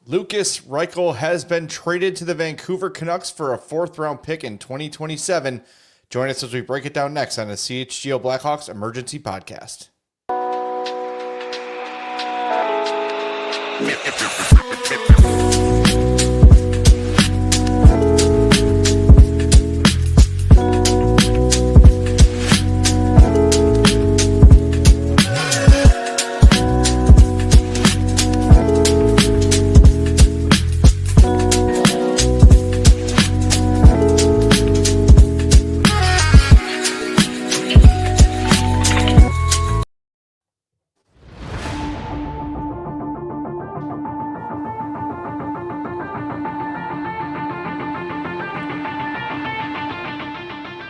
Lukas Reichel has been traded to the Vancouver Canucks for a fourth-round pick in 2027. Join us as we break it down next on the CHGO Blackhawks Emergency Podcast.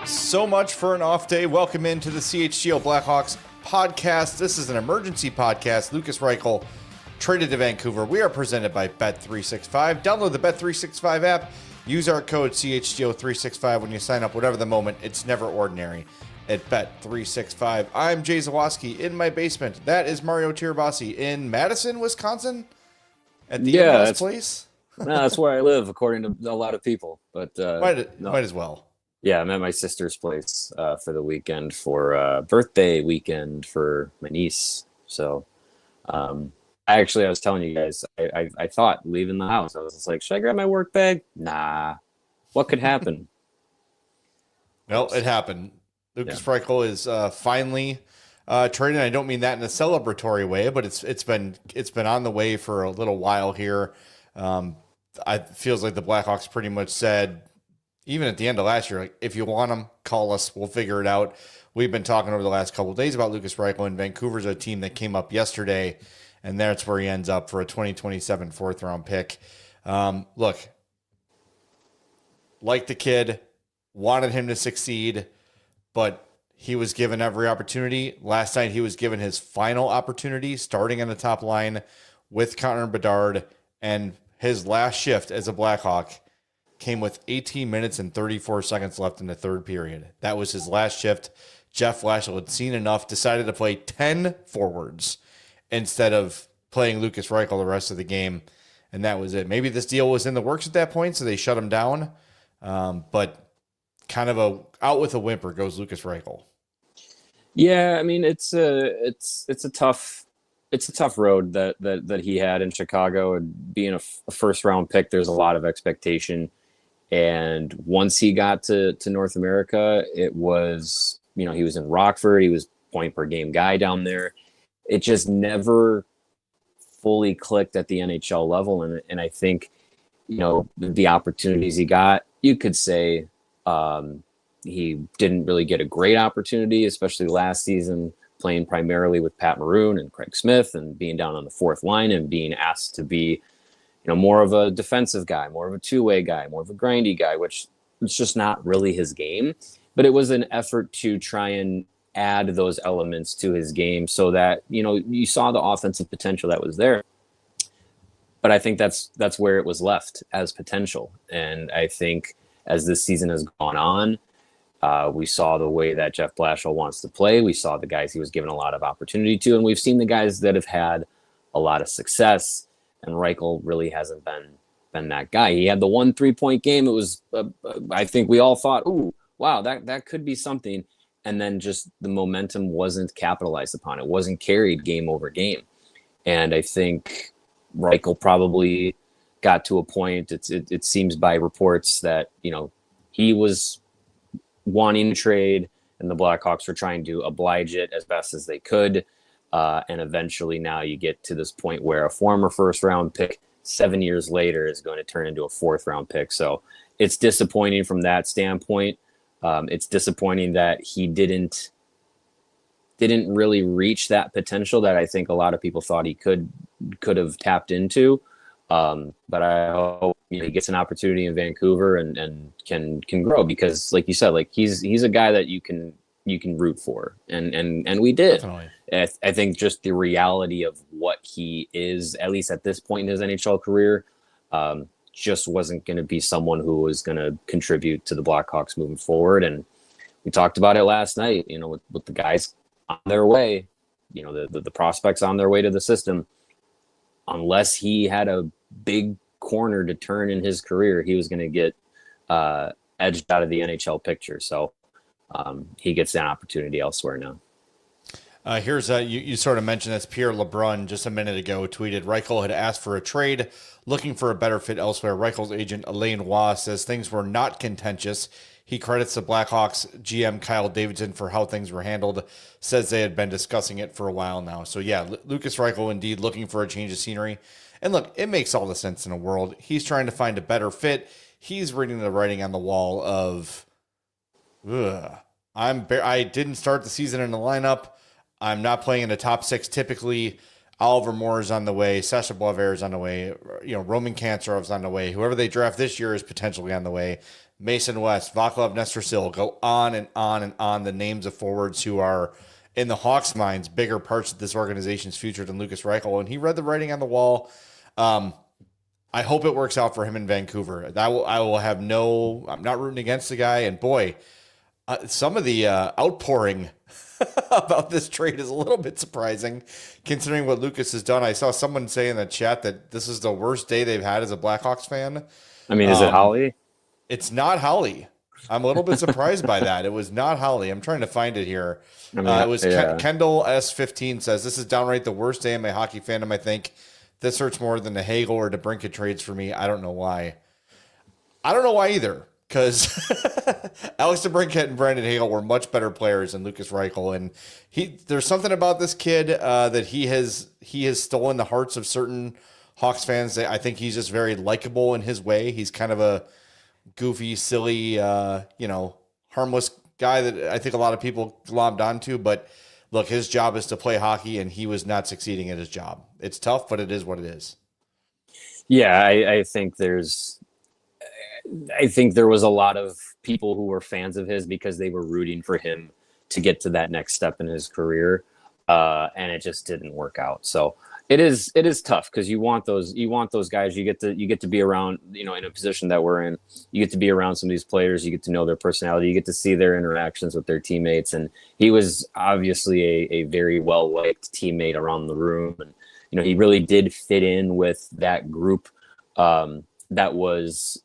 So much for an off day. Welcome into the CHGO Blackhawks podcast. This is an emergency podcast. Lukas Reichel traded to Vancouver. We are presented by Bet365. Download the Bet365 app. Use our code CHGO365 when you sign up. Whatever the moment, it's never ordinary at Bet365. I'm Jay Zawaski in my basement. That is Mario Tirabassi in Madison, Wisconsin at the MLS place. No, that's where I live, according to a lot of people. But might as well. Yeah, I'm at my sister's place for the weekend for birthday weekend for my niece. So I was telling you guys, I thought leaving the house, I was just like, should I grab my work bag? Nah. What could happen? Well, it happened. Lukas Reichel is finally traded. I don't mean that in a celebratory way, but it's been on the way for a little while here. It feels like the Blackhawks pretty much said, even at the end of last year, like, if you want him, call us. We'll figure it out. We've been talking over the last couple of days about Lukas Reichel, and Vancouver's a team that came up yesterday, and that's where he ends up for a 2027 fourth-round pick. Look, like the kid, wanted him to succeed, but he was given every opportunity. Last night, he was given his final opportunity, starting on the top line with Connor Bedard, and his last shift as a Blackhawk came with 18 minutes and 34 seconds left in the third period. That was his last shift. Jeff Blashill had seen enough, decided to play 10 forwards instead of playing Lukas Reichel the rest of the game, and that was it. Maybe this deal was in the works at that point, so they shut him down. But kind of out with a whimper goes Lukas Reichel. Yeah, I mean it's a tough road that he had in Chicago, and being a first round pick, there's a lot of expectation. And once he got to North America, it was, he was in Rockford. He was point per game guy down there. It just never fully clicked at the NHL level. And I think, the opportunities he got, you could say he didn't really get a great opportunity, especially last season, playing primarily with Pat Maroon and Craig Smith and being down on the fourth line and being asked to be more of a defensive guy, more of a two-way guy, more of a grindy guy, which is just not really his game. But it was an effort to try and add those elements to his game so that, you saw the offensive potential that was there. But I think that's where it was left as potential. And I think as this season has gone on, we saw the way that Jeff Blashill wants to play. We saw the guys he was given a lot of opportunity to, and we've seen the guys that have had a lot of success. And Reichel really hasn't been that guy. He had the 1 3-point game. It was, I think we all thought, ooh, wow, that could be something. And then just the momentum wasn't capitalized upon. It wasn't carried game over game. And I think Reichel probably got to a point, it seems by reports that, he was wanting to trade and the Blackhawks were trying to oblige it as best as they could. And eventually now you get to this point where a former first round pick 7 years later is going to turn into a fourth round pick. So it's disappointing from that standpoint. It's disappointing that he didn't really reach that potential that I think a lot of people thought he could have tapped into. But I hope he gets an opportunity in Vancouver and can grow, because like you said, like he's a guy that you can root for, and we did. Definitely. I think just the reality of what he is, at least at this point in his NHL career, just wasn't going to be someone who was going to contribute to the Blackhawks moving forward. And we talked about it last night, with the guys on their way, the prospects on their way to the system. Unless he had a big corner to turn in his career, he was going to get edged out of the NHL picture. So he gets an opportunity elsewhere now. Here's you sort of mentioned this. Pierre LeBrun just a minute ago tweeted Reichel had asked for a trade, looking for a better fit elsewhere. Reichel's agent Elaine Waugh says things were not contentious. He credits the Blackhawks GM Kyle Davidson for how things were handled. Says they had been discussing it for a while now. So yeah, Lukas Reichel indeed looking for a change of scenery. And look, it makes all the sense in the world. He's trying to find a better fit. He's reading the writing on the wall of, I didn't start the season in the lineup. I'm not playing in the top six typically. Oliver Moore is on the way. Sasha Boisvert is on the way. Roman Kantarov's on the way. Whoever they draft this year is potentially on the way. Mason West, Vaclav Nestor-Sil, go on and on and on. The names of forwards who are, in the Hawks' minds, bigger parts of this organization's future than Lukas Reichel. And he read the writing on the wall. I hope it works out for him in Vancouver. I will have I'm not rooting against the guy. And boy, some of the outpouring about this trade is a little bit surprising considering what Lukas has done. I saw someone say in the chat that this is the worst day they've had as a Blackhawks fan. I mean, is it Holly? It's not Holly. I'm a little bit surprised by that. It was not Holly. I'm trying to find it here. It was Kendall S15 says, this is downright the worst day in my hockey fandom, I think. This hurts more than the Hagel or DeBrincat trades for me. I don't know why. I don't know why either. Because Alex DeBrincat and Brandon Hagel were much better players than Lukas Reichel, and there's something about this kid that he has stolen the hearts of certain Hawks fans. I think he's just very likable in his way. He's kind of a goofy, silly, harmless guy that I think a lot of people glommed onto. But look, his job is to play hockey, and he was not succeeding at his job. It's tough, but it is what it is. Yeah, I think there was a lot of people who were fans of his because they were rooting for him to get to that next step in his career, and it just didn't work out. So it is tough because you want those guys. You get to be around, in a position that we're in. You get to be around some of these players. You get to know their personality. You get to see their interactions with their teammates. And he was obviously a very well liked teammate around the room, and he really did fit in with that group. That was,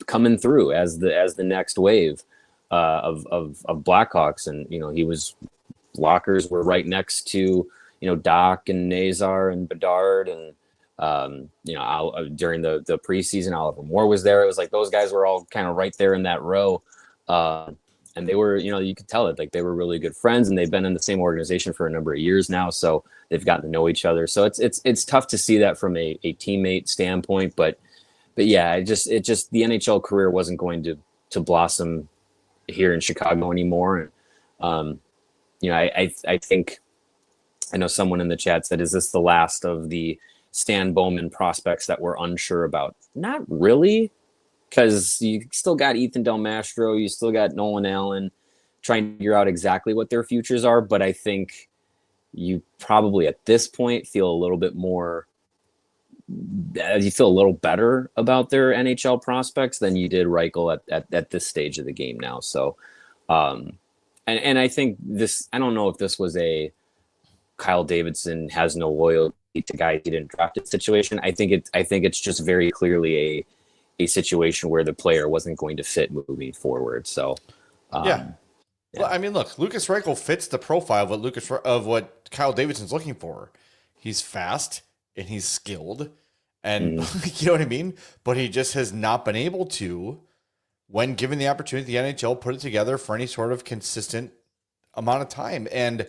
coming through as the next wave of Blackhawks, and lockers were right next to Doc and Nazar and Bedard, and during the preseason, Oliver Moore was there. It was like those guys were all kind of right there in that row, and they were, you could tell it, like they were really good friends, and they've been in the same organization for a number of years now, so they've gotten to know each other. So it's tough to see that from a teammate standpoint, but yeah, it just the NHL career wasn't going to blossom here in Chicago anymore. And I think, I know someone in the chat said, is this the last of the Stan Bowman prospects that we're unsure about? Not really, because you still got Ethan Del Mastro, you still got Nolan Allen trying to figure out exactly what their futures are. But I think you probably at this point feel a little bit more, you feel a little better about their NHL prospects than you did Reichel at this stage of the game now. So, and I think this, I don't know if this was a Kyle Davidson has no loyalty to guys he didn't draft it situation. I think it's just very clearly a situation where the player wasn't going to fit moving forward. So, yeah. Well, I mean, look, Lukas Reichel fits the profile of what Kyle Davidson's looking for. He's fast and he's skilled, and you know what I mean? But he just has not been able to, when given the opportunity, the NHL put it together for any sort of consistent amount of time. And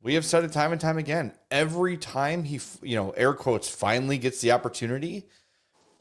we have said it time and time again, every time he, air quotes, finally gets the opportunity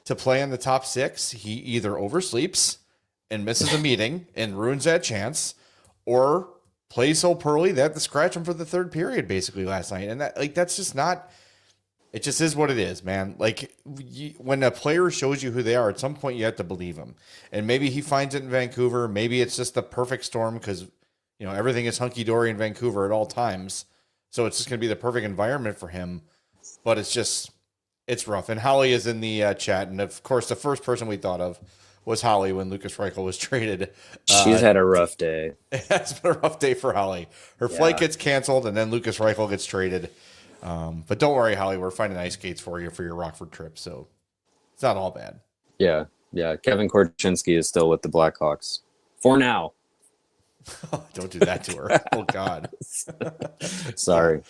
to play in the top six, he either oversleeps and misses a meeting and ruins that chance, or plays so poorly they have to scratch him for the third period basically last night. And that's just not, it just is what it is, man. Like, when a player shows you who they are, at some point you have to believe him. And maybe he finds it in Vancouver. Maybe it's just the perfect storm because, everything is hunky-dory in Vancouver at all times. So it's just going to be the perfect environment for him. But it's rough. And Holly is in the chat. And, of course, the first person we thought of was Holly when Lukas Reichel was traded. She's had a rough day. It's been a rough day for Holly. Her flight gets canceled, and then Lukas Reichel gets traded. But don't worry, Holly, we're finding ice skates for you for your Rockford trip, so it's not all bad. Yeah. Kevin Korchinski is still with the Blackhawks for now. Don't do that to her. Oh God. Sorry.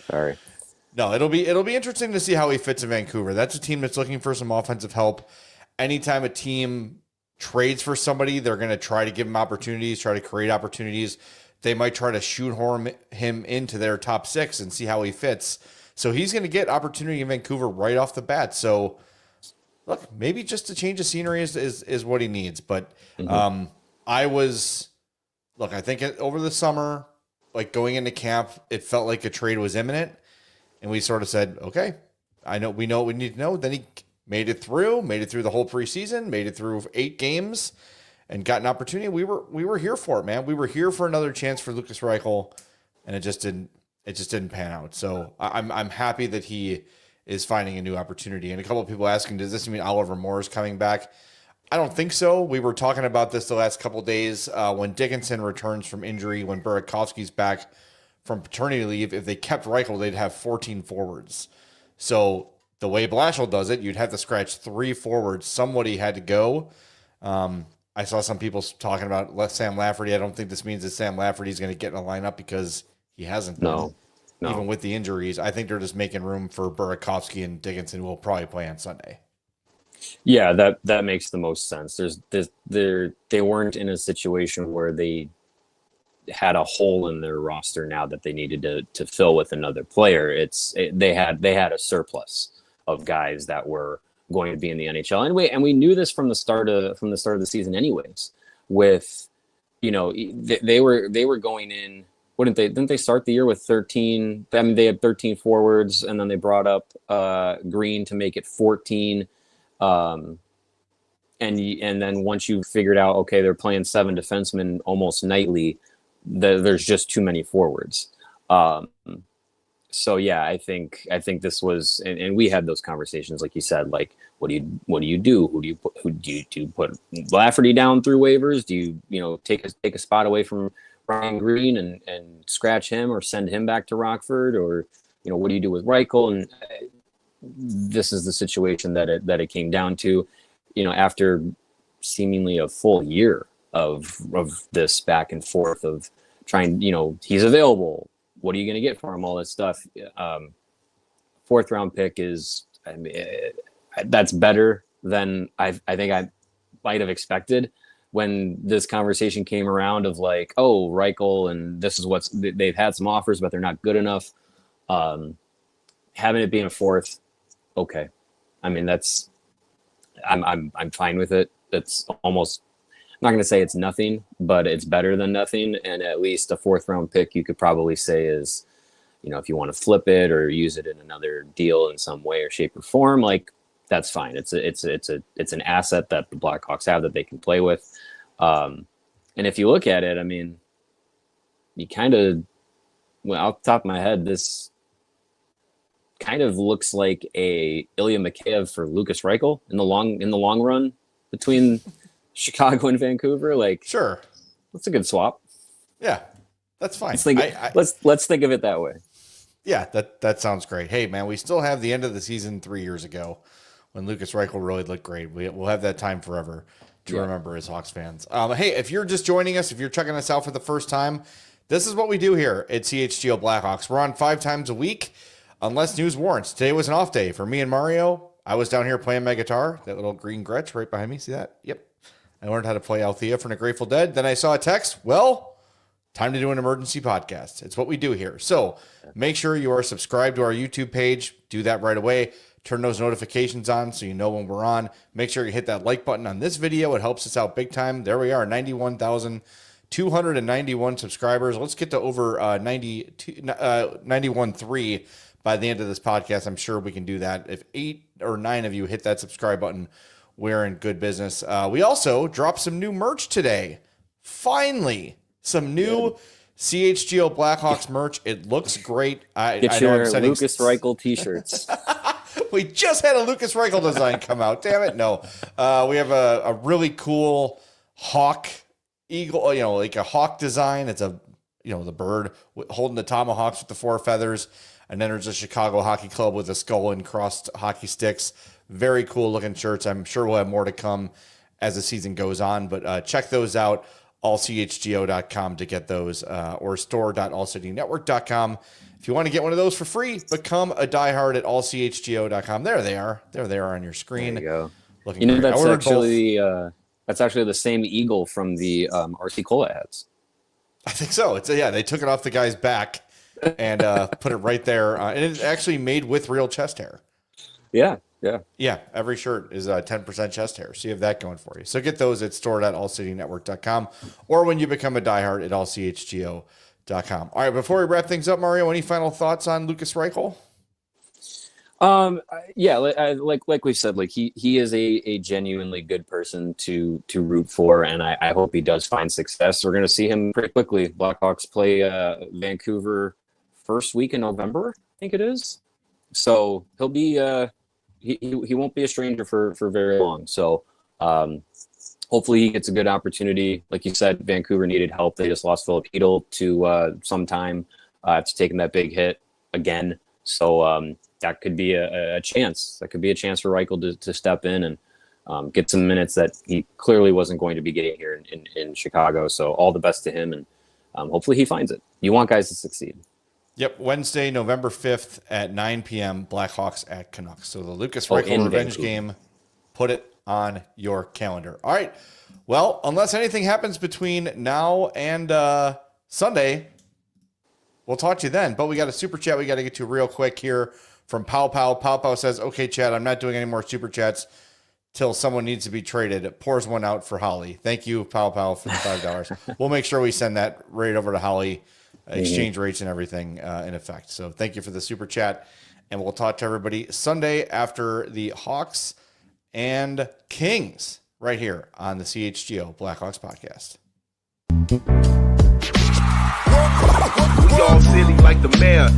No, it'll be interesting to see how he fits in Vancouver. That's a team that's looking for some offensive help. Anytime a team trades for somebody, they're going to try to give him opportunities, try to create opportunities. They might try to shoehorn him into their top 6 and see how he fits. So he's going to get opportunity in Vancouver right off the bat. So look, maybe just a change of scenery is what he needs. But I think over the summer, like going into camp, it felt like a trade was imminent. And we sort of said, okay, we know what we need to know. Then he made it through the whole preseason, made it through 8 games and got an opportunity. We were here for it, man. We were here for another chance for Lukas Reichel, and it just didn't pan out. So I'm happy that he is finding a new opportunity. And a couple of people asking, does this mean Oliver Moore is coming back? I don't think so. We were talking about this the last couple of days. When Dickinson returns from injury, when Burakovsky's back from paternity leave, if they kept Reichel, they'd have 14 forwards. So the way Blashill does it, you'd have to scratch 3 forwards. Somebody had to go. I saw some people talking about Sam Lafferty. I don't think this means that Sam Lafferty's going to get in a lineup because he hasn't been. No. Even with the injuries. I think they're just making room for Burakovsky and Dickinson, who will probably play on Sunday. Yeah, that makes the most sense. They weren't in a situation where they had a hole in their roster now that they needed to fill with another player. They had a surplus of guys that were going to be in the NHL anyway, and we knew this from the start of the season anyways. With they were going in. Didn't they start the year with 13? I mean, they had 13 forwards, and then they brought up Green to make it 14. And then once you figured out, okay, they're playing 7 defensemen almost nightly, there's just too many forwards. So yeah, I think this was, and we had those conversations, like you said, like, what do you do? Who do you put Lafferty down through waivers? Do you take a spot away from Ryan Green and scratch him, or send him back to Rockford, or what do you do with Reichel? And this is the situation that it came down to, after seemingly a full year of this back and forth of trying, he's available. What are you going to get for him? All this stuff. 4th round pick is, that's better than I think I might have expected when this conversation came around of like, oh, Reichel, and this is they've had some offers, but they're not good enough. Having it being a 4th, okay. I mean, I'm fine with it. It's almost, I'm not going to say it's nothing, but it's better than nothing. And at least a 4th round pick, you could probably say is, if you want to flip it or use it in another deal in some way or shape or form, like, that's fine. It's an asset that the Blackhawks have that they can play with. And if you look at it, I mean, you kind of, off the top of my head, this kind of looks like a Ilya Mikheyev for Lukas Reichel in the long run between Chicago and Vancouver. Like, sure, that's a good swap. Yeah, that's fine. Let's think of it that way. Yeah, that sounds great. Hey, man, we still have the end of the season 3 years ago when Lukas Reichel really looked great. We'll have that time forever to remember as Hawks fans. Hey, if you're just joining us, if you're checking us out for the first time, this is what we do here at CHGO Blackhawks. We're on 5 times a week, unless news warrants. Today was an off day for me and Mario. I was down here playing my guitar, that little green Gretsch right behind me. See that? Yep. I learned how to play Althea from the Grateful Dead. Then I saw a text. Well, time to do an emergency podcast. It's what we do here. So make sure you are subscribed to our YouTube page. Do that right away. Turn those notifications on so you know when we're on. Make sure you hit that like button on this video. It helps us out big time. There we are, 91,291 subscribers. Let's get to over 91.3 by the end of this podcast. I'm sure we can do that. If 8 or 9 of you hit that subscribe button, we're in good business. We also dropped some new merch today. Finally, some new CHGO Blackhawks merch. It looks great. Get your Lukas Reichel t-shirts. We just had a Lukas Reichel design come out. Damn it. No. We have a really cool hawk eagle, like a hawk design. It's the bird holding the tomahawks with the 4 feathers. and then there's a Chicago Hockey Club with a skull and crossed hockey sticks. Very cool looking shirts. I'm sure we'll have more to come as the season goes on, but check those out. AllCHGO.com to get those, or store.allcitynetwork.com. If you want to get one of those for free, become a diehard at allchgo.com. There they are. There they are on your screen. There you go. Looking great. That's actually the same eagle from the RC Cola ads. I think so. They took it off the guy's back and put it right there. And it's actually made with real chest hair. Yeah. Every shirt is 10% chest hair. So you have that going for you. So get those at store.allcitynetwork.com or when you become a diehard at allchgo.com. All right, before we wrap things up, Mario, any final thoughts on Lukas Reichel? Like we said, like he is a genuinely good person to root for, and I hope he does find success. We're going to see him pretty quickly. Blackhawks play Vancouver first week in November, I think it is. So he'll be he won't be a stranger for very long. So hopefully he gets a good opportunity. Like you said, Vancouver needed help. They just lost Philip Hedl to some time after taking that big hit again. So that could be a chance. That could be a chance for Reichel to step in and get some minutes that he clearly wasn't going to be getting here in Chicago. So all the best to him, and hopefully he finds it. You want guys to succeed. Yep, Wednesday, November 5th at 9 p.m., Blackhawks at Canucks. So the Lukas Reichel revenge game, put it on your calendar. All right, well, unless anything happens between now and Sunday, we'll talk to you then. But we got a super chat we got to get to real quick here from Pow Pow. Pow Pow says, okay, Chad, I'm not doing any more super chats till someone needs to be traded. It pours one out for Holly. Thank you, Pow Pow, for the $5. We'll make sure we send that right over to Holly. Exchange rates and everything in effect. So thank you for the super chat. And we'll talk to everybody Sunday after the Hawks and Kings right here on the CHGO Blackhawks podcast. We all silly like the mayor.